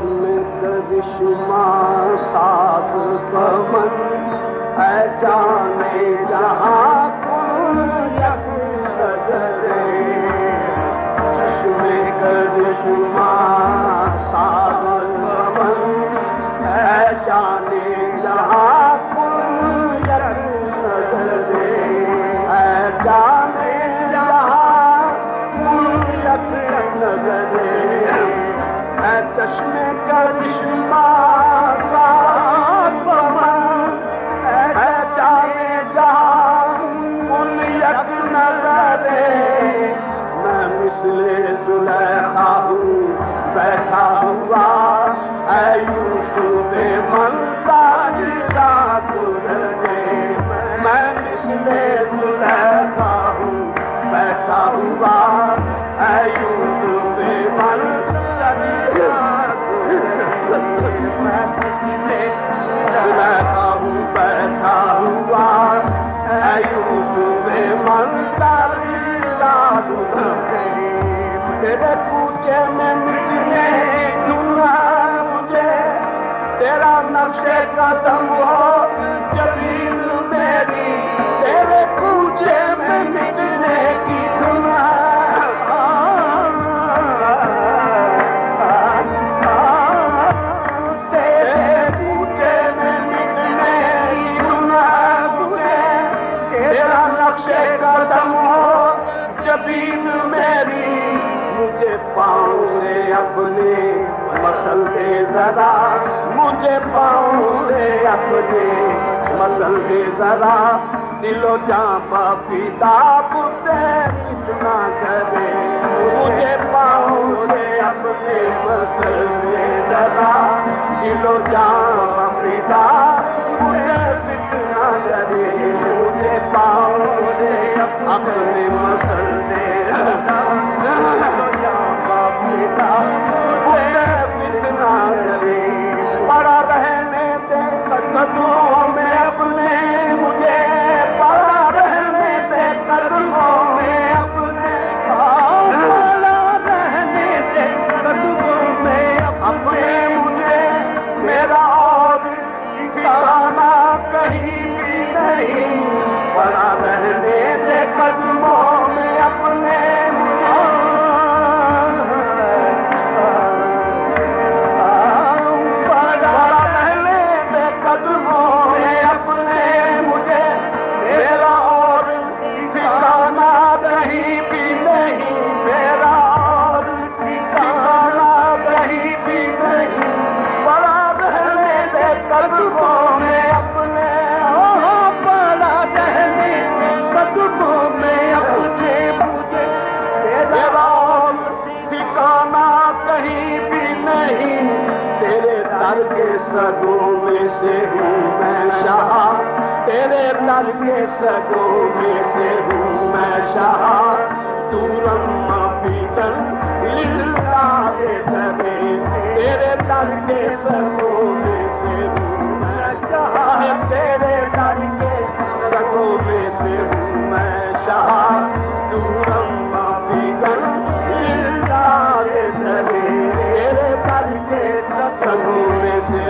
چشم کرشمہ ساتھ پون اے جانے جہاں کن یک نظرے چشم کرشمہ ساتھ پون اے جانے جہاں کن یک نظرے اے جانے جہاں کن یک نظرے اے چشم کرشمہ ساتھ پون اے جانے جہاں کن یک نظرے میں مثل زلیخا ہوں بیٹھا ہوا اے یوسف منتاج رات گزرے میں مثل زلیخا ہوں بیٹھا ہوا اے یوسف منتاج رات گزرے میں مثل زلیخا ہوں بیٹھا ہوا اے یوسف منتاج رات گزرے تیرے کوچے میں مٹنے دوں مجھے تیرا نقش قدم ہو جبین میری تیرے کوچے میں مٹنے کی دنیا تیرے کوچے میں مٹنے کی دنیا تیرا نقش قدم ہو جبین میری مجھے پاؤں سے اپنے مسل دے ذرا مجھے پاؤں سے اپنے مسل دے ذرا دل و جاں پا فدا پتے اتنا کرے مجھے پاؤں سے اپنے مسل دے ذرا دل و جاں پا فدا مجھے اتنا کرے مجھے پاؤں سے اپنے مسل دے ذرا پڑا رہنے دے قدموں میں اپنے مجھے پڑا رہنے دے قدموں میں اپنے پڑا رہنے دے قدموں میں اپنے مجھے میرا اور ٹھکانہ کہیں بھی نہیں پڑا رہنے دے قدموں میں اپنے سگوں میں سے ہوں میں شاہ تیرے در کے سگوں میں سے ہوں میں شاہ تو رما پیتن للہ دے تیرے در کے سگوں میں سے ہوں میں شاہ تیرے در کے سگوں میں سے ہوں میں شاہ تو رما پیتن للہ دے تیرے در کے سگوں میں سے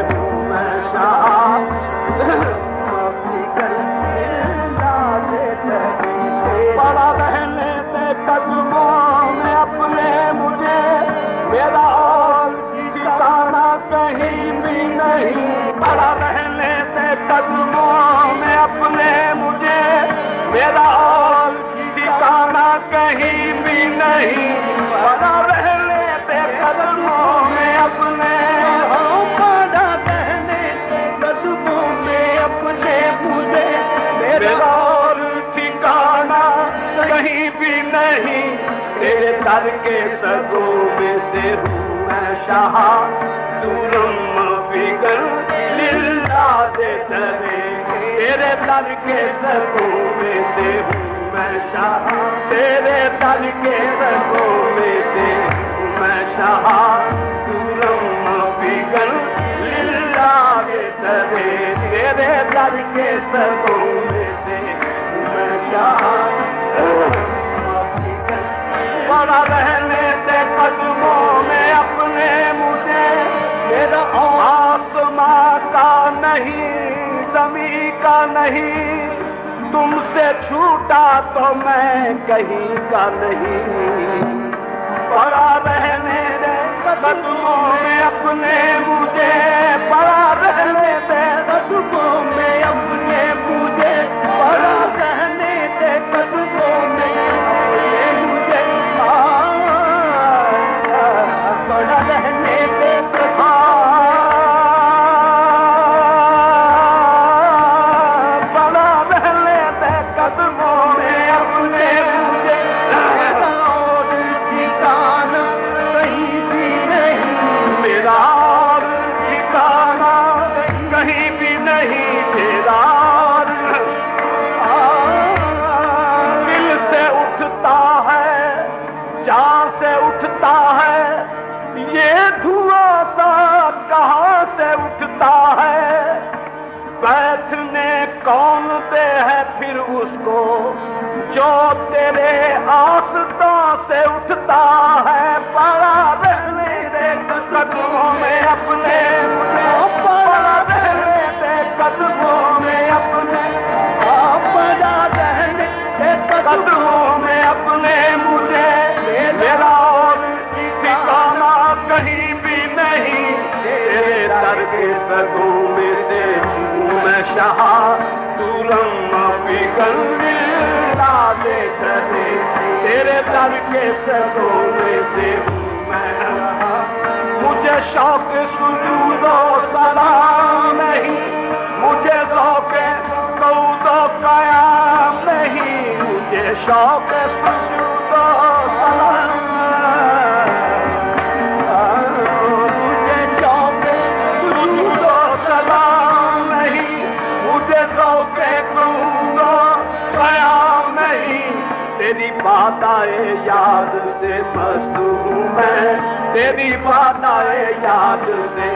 پڑا رہنے دے قدموں میں اپنے مجھے میرا اور ٹھکانہ کہیں بھی نہیں پڑا رہنے دے قدموں میں اپنے مجھے میرا اور ٹھکانہ کہیں بھی نہیں پڑا رہنے دے قدموں میں اپنے میرا اور ٹھکانہ کہیں بھی نہیں تیرے در کے سگوں میں سے ہوں میں شاہ تو رم فکر للہ دے ترے تیرے در کے سگوں میں سے ہوں میں شاہ تیرے در کے سگوں میں سے ہوں میں شاہ تو رم فکر للہ دے ترے تیرے در کے سگوں میں سے میں شاہ پڑا رہنے دے قدموں میں اپنے مجھے میرا آسماں کا نہیں زمین کا نہیں، تم سے چھوٹا تو میں کہیں کا نہیں، پڑا رہنے دے قدموں میں اپنے مجھے، پڑا رہنے دے قدموں میں اپنے مجھے، پڑا رہنے دے قدموں میں مجھے، پڑا رہنے دے کون دے ہے پھر اس کو جو تیرے آستوں سے اٹھتا ہے، پڑا رہنے دے قدموں میں اپنے مجھے، پڑا رہنے دے قدموں میں اپنے، پڑا رہنے دے قدموں میں اپنے مجھے، میرا اور ٹھکانہ کہیں بھی نہیں، تیرے در کے صدوں میں سے میں شہا تیرے در کے صدوں میں سے میں رہا، مجھے شوق سجود و سلام نہیں، مجھے ذوق قعود و قیام نہیں، مجھے شوق سجود و سلام، مجھے شوق سجود و سلام نہیں، مجھے ذوق قعود و قیام نہیں، تیری بات آئے یاد سے مست ہوں میں، تیری بات آئے یاد سے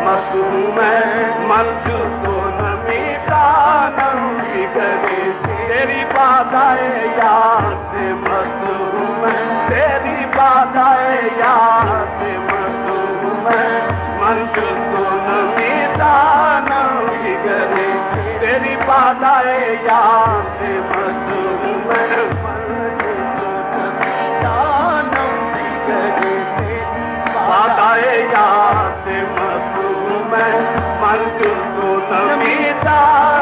مست ہوں میں، من جز کو نمی دانم کی گری، تیری بات آئے یاد سے مست ہوں میں، تیری بات آئے یاد سے مست ہوں میں، من جز کو نمی دانم کی گری، تیری بات آئے یاد سے مست ہوں میں، یاد سے مست ہوں میں، من جز کو نمی دانم